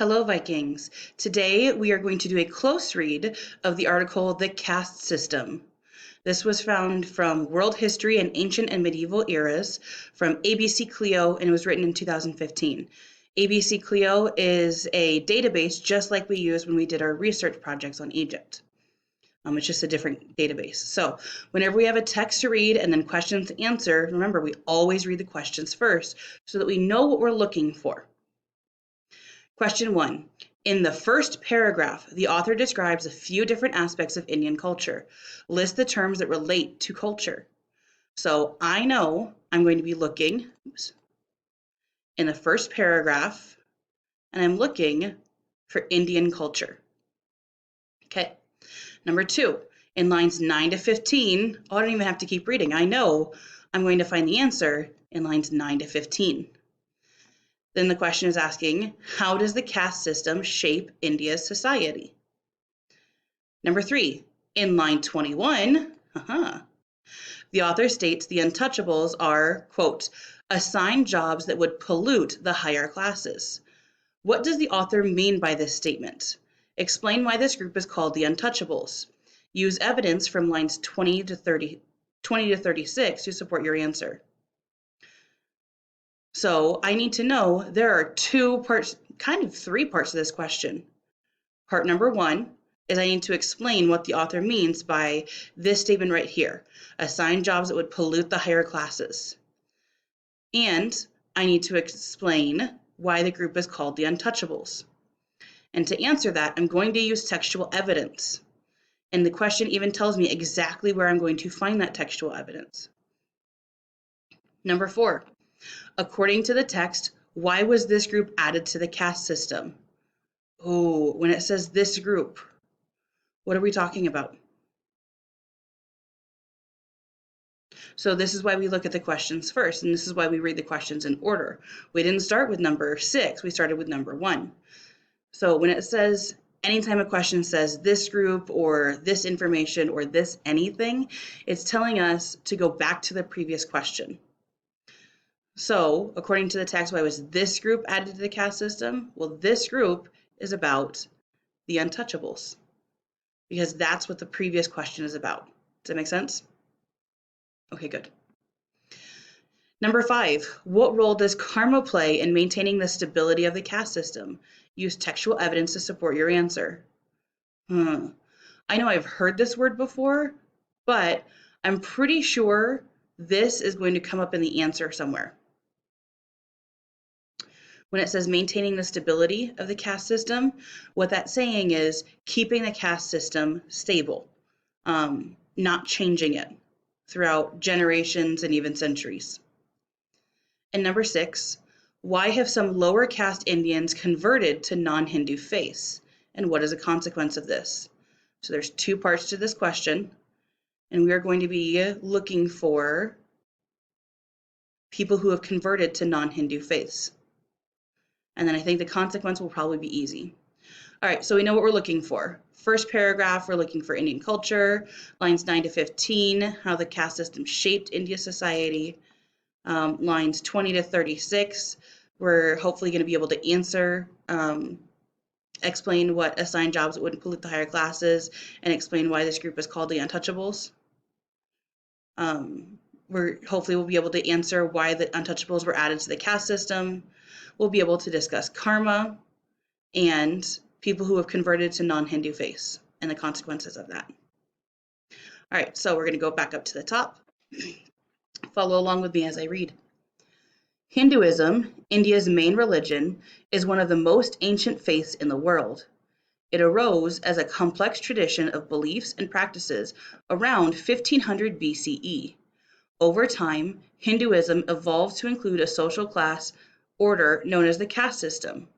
Hello, Vikings. Today we are going to do a close read of the article The Caste System. This was found from World History in Ancient and Medieval Eras from ABC Clio, and it was written in 2015. ABC Clio is a database just like we used when we did our research projects on Egypt. It's just a different database. So whenever we have a text to read and then questions to answer, remember we always read the questions first so that we know what we're looking for. Question 1. In the first paragraph, the author describes a few different aspects of Indian culture. List the terms that relate to culture. So I know I'm going to be looking in the first paragraph, and I'm looking for Indian culture. Okay. Number 2, in lines 9 to 15, I don't even have to keep reading. I know I'm going to find the answer in lines 9 to 15. Then the question is asking, how does the caste system shape India's society? Number 3, in line 21, the author states the untouchables are, quote, assigned jobs that would pollute the higher classes. What does the author mean by this statement? Explain why this group is called the untouchables. Use evidence from lines 20 to 36 to support your answer. So I need to know there are two parts, kind of three parts to this question. Part number 1 is I need to explain what the author means by this statement right here, assign jobs that would pollute the higher classes. And I need to explain why the group is called the untouchables. And to answer that, I'm going to use textual evidence. And the question even tells me exactly where I'm going to find that textual evidence. Number 4. According to the text, why was this group added to the caste system? Oh, when it says this group, what are we talking about? So this is why we look at the questions first, and this is why we read the questions in order. We didn't start with number 6, we started with number 1. So when it says, anytime a question says this group or this information or this anything, it's telling us to go back to the previous question. So, according to the text, why was this group added to the caste system? Well, this group is about the untouchables, because that's what the previous question is about. Does that make sense? Okay, good. Number 5, what role does karma play in maintaining the stability of the caste system? Use textual evidence to support your answer. I know I've heard this word before, but I'm pretty sure this is going to come up in the answer somewhere. When it says maintaining the stability of the caste system, what that's saying is keeping the caste system stable, not changing it throughout generations and even centuries. And number 6, why have some lower caste Indians converted to non-Hindu faiths? And what is the consequence of this? So there's 2 parts to this question, and we are going to be looking for people who have converted to non-Hindu faiths. And then I think the consequence will probably be easy. All right, so we know what we're looking for. First paragraph, we're looking for Indian culture. Lines 9 to 15, how the caste system shaped India's society. Lines 20 to 36, we're hopefully going to be able to answer, explain what assigned jobs wouldn't pollute the higher classes, and explain why this group is called the untouchables. We'll be able to answer why the untouchables were added to the caste system. We'll be able to discuss karma and people who have converted to non-Hindu faiths and the consequences of that. All right, so we're going to go back up to the top. Follow along with me as I read. Hinduism, India's main religion, is one of the most ancient faiths in the world. It arose as a complex tradition of beliefs and practices around 1500 BCE. Over time, Hinduism evolved to include a social class order known as the caste system,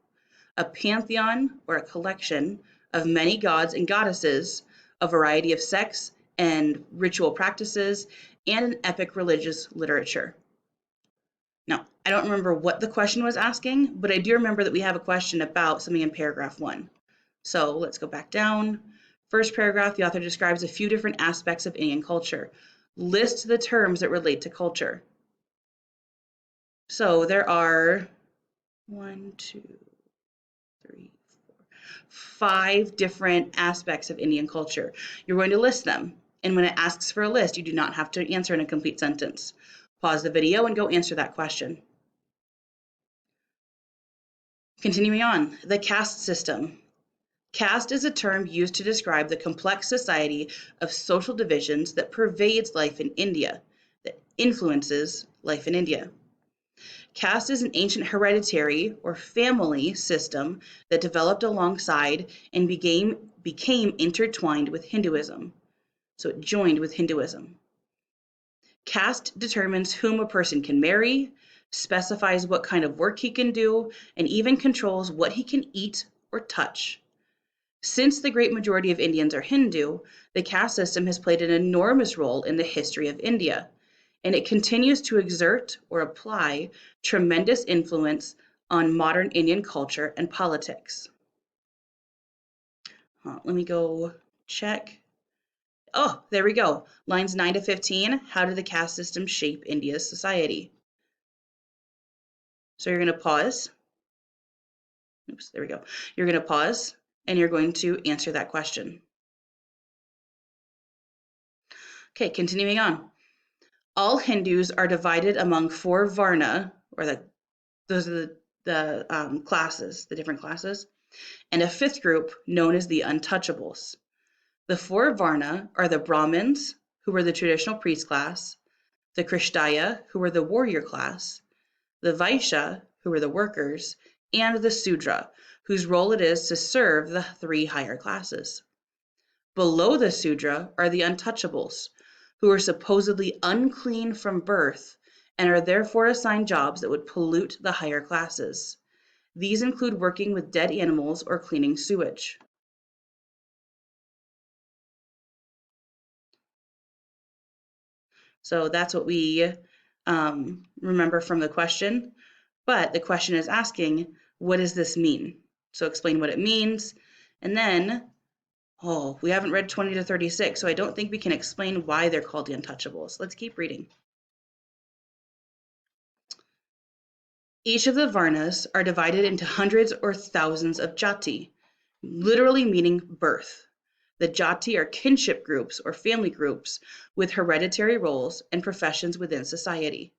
a pantheon or a collection of many gods and goddesses, a variety of sects and ritual practices, and an epic religious literature. Now, I don't remember what the question was asking, but I do remember that we have a question about something in paragraph 1. So let's go back down. First paragraph, the author describes a few different aspects of Indian culture. List the terms that relate to culture. So there are 1, 2, 3, 5 different aspects of Indian culture. You're going to list them. And when it asks for a list, you do not have to answer in a complete sentence. Pause the video and go answer that question. Continuing on, the caste system. Caste is a term used to describe the complex society of social divisions that pervades life in India, that influences life in India. Caste is an ancient hereditary or family system that developed alongside and became intertwined with Hinduism. So it joined with Hinduism. Caste determines whom a person can marry, specifies what kind of work he can do, and even controls what he can eat or touch. Since the great majority of Indians are Hindu, the caste system has played an enormous role in the history of India, and it continues to exert or apply tremendous influence on modern Indian culture and politics. Let me go check. Oh, there we go. Lines 9 to 15. How did the caste system shape India's society? So you're going to pause. Oops, there we go. You're going to pause and you're going to answer that question. Okay, continuing on. All Hindus are divided among 4 varna, or those are the classes, the different classes, and a 5th group known as the untouchables. The 4 varna are the Brahmins, who were the traditional priest class, the Kshatriya, who were the warrior class, the Vaishya, who were the workers, and the Sudra, whose role it is to serve the 3 higher classes. Below the Sudra are the untouchables, who are supposedly unclean from birth and are therefore assigned jobs that would pollute the higher classes. These include working with dead animals or cleaning sewage. So that's what we remember from the question. But the question is asking, what does this mean? So explain what it means. And then, we haven't read 20 to 36, so I don't think we can explain why they're called the untouchables. Let's keep reading. Each of the varnas are divided into hundreds or thousands of jati, literally meaning birth. The jati are kinship groups or family groups with hereditary roles and professions within society.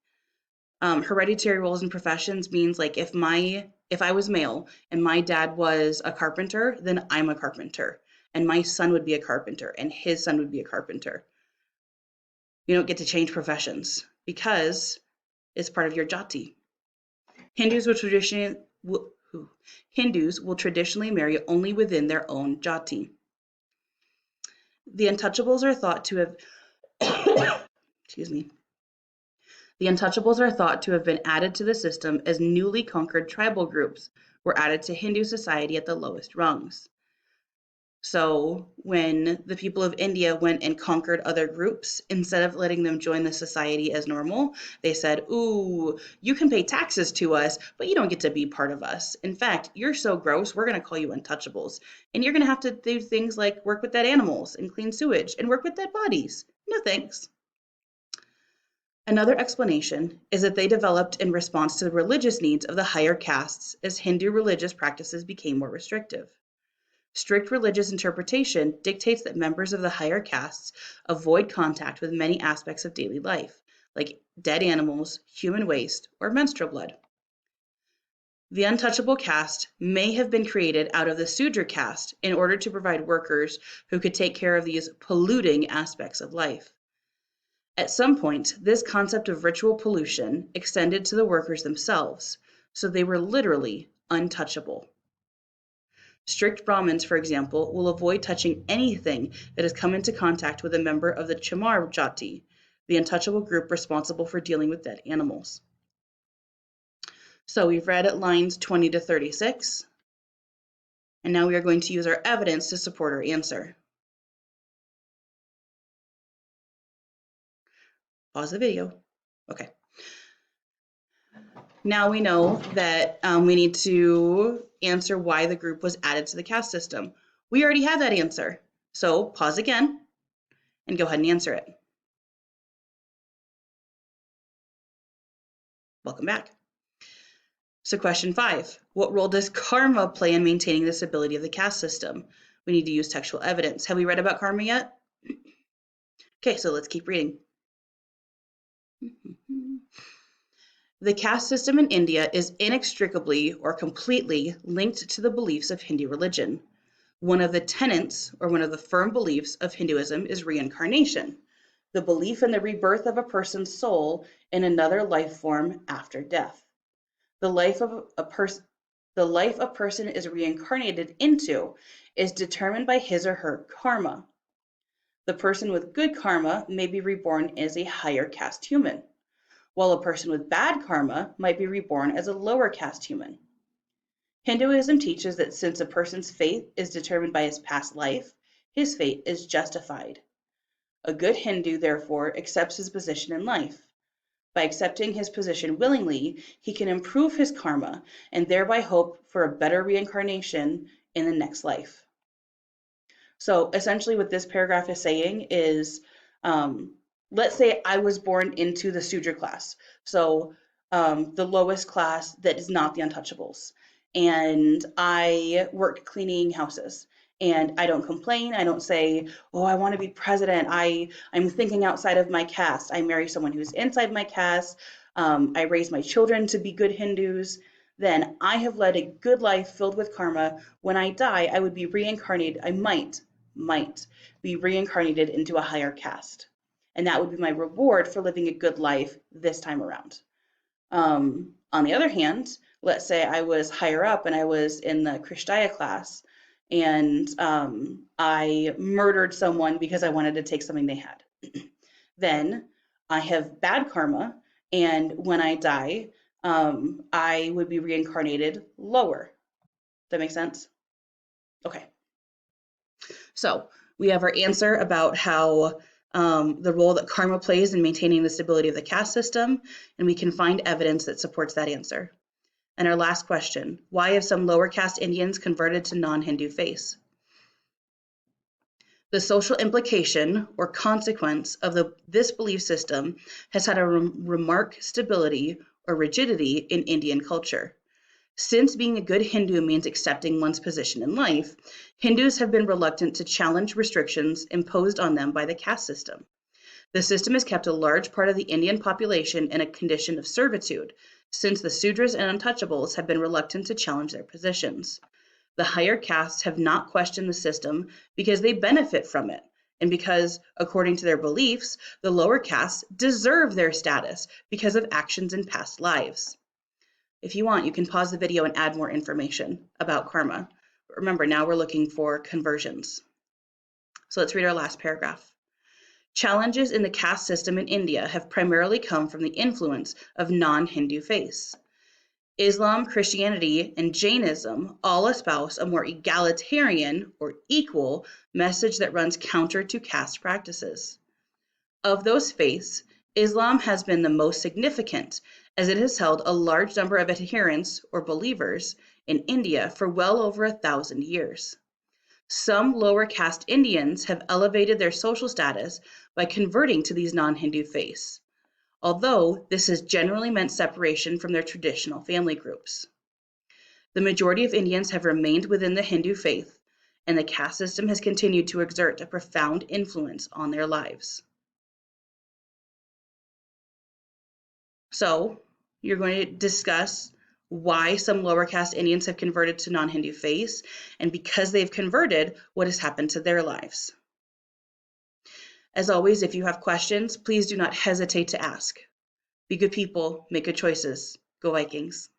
Hereditary roles and professions means like if I was male and my dad was a carpenter, then I'm a carpenter, and my son would be a carpenter, and his son would be a carpenter. You don't get to change professions because it's part of your jati. Hindus will traditionally marry only within their own jati. The untouchables are thought to have excuse me. The untouchables are thought to have been added to the system as newly conquered tribal groups were added to Hindu society at the lowest rungs. So when the people of India went and conquered other groups, instead of letting them join the society as normal, they said, ooh, you can pay taxes to us, but you don't get to be part of us. In fact, you're so gross, we're going to call you untouchables. And you're going to have to do things like work with dead animals and clean sewage and work with dead bodies. No thanks. Another explanation is that they developed in response to the religious needs of the higher castes as Hindu religious practices became more restrictive. Strict religious interpretation dictates that members of the higher castes avoid contact with many aspects of daily life, like dead animals, human waste, or menstrual blood. The untouchable caste may have been created out of the Sudra caste in order to provide workers who could take care of these polluting aspects of life. At some point, this concept of ritual pollution extended to the workers themselves, so they were literally untouchable. Strict Brahmins, for example, will avoid touching anything that has come into contact with a member of the Chamar Jati, the untouchable group responsible for dealing with dead animals. So we've read at lines 20 to 36, and now we are going to use our evidence to support our answer. Pause the video. Okay. Now we know that we need to answer why the group was added to the caste system. We already have that answer. So pause again and go ahead and answer it. Welcome back. So question 5, what role does karma play in maintaining the stability of the caste system? We need to use textual evidence. Have we read about karma yet? Okay, so let's keep reading. The caste system in India is inextricably or completely linked to the beliefs of Hindu religion. One of the tenets, or one of the firm beliefs of Hinduism, is reincarnation, the belief in the rebirth of a person's soul in another life form after death. The life a person is reincarnated into is determined by his or her karma. The person with good karma may be reborn as a higher caste human, while a person with bad karma might be reborn as a lower caste human. Hinduism teaches that since a person's fate is determined by his past life, his fate is justified. A good Hindu, therefore, accepts his position in life. By accepting his position willingly, he can improve his karma and thereby hope for a better reincarnation in the next life. So essentially what this paragraph is saying is, let's say I was born into the Sudra class, so the lowest class that is not the untouchables, and I work cleaning houses. And I don't complain. I don't say, oh, I want to be president. I'm thinking outside of my caste. I marry someone who's inside my caste. I raise my children to be good Hindus. Then I have led a good life filled with karma. When I die, I would be reincarnated. I might be reincarnated into a higher caste. And that would be my reward for living a good life this time around. On the other hand, let's say I was higher up and I was in the Krishtaya class and I murdered someone because I wanted to take something they had. Then I have bad karma, and when I die, I would be reincarnated lower. That make sense? Okay. So we have our answer about how the role that karma plays in maintaining the stability of the caste system, and we can find evidence that supports that answer. And our last question, why have some lower caste Indians converted to non-Hindu faiths? The social implication or consequence of this belief system has had a remarked stability or rigidity in Indian culture. Since being a good Hindu means accepting one's position in life, Hindus have been reluctant to challenge restrictions imposed on them by the caste system. The system has kept a large part of the Indian population in a condition of servitude, since the Sudras and untouchables have been reluctant to challenge their positions. The higher castes have not questioned the system because they benefit from it, and because, according to their beliefs, the lower castes deserve their status because of actions in past lives. If you want, you can pause the video and add more information about karma. But remember, now we're looking for conversions. So let's read our last paragraph. Challenges in the caste system in India have primarily come from the influence of non-Hindu faiths. Islam, Christianity, and Jainism all espouse a more egalitarian or equal message that runs counter to caste practices. Of those faiths, Islam has been the most significant, as it has held a large number of adherents or believers in India for well over 1,000 years. Some lower caste Indians have elevated their social status by converting to these non-Hindu faiths, although this has generally meant separation from their traditional family groups. The majority of Indians have remained within the Hindu faith, and the caste system has continued to exert a profound influence on their lives. So, you're going to discuss why some lower caste Indians have converted to non-Hindu faiths, and because they've converted, what has happened to their lives. As always, if you have questions, please do not hesitate to ask. Be good people, make good choices. Go Vikings.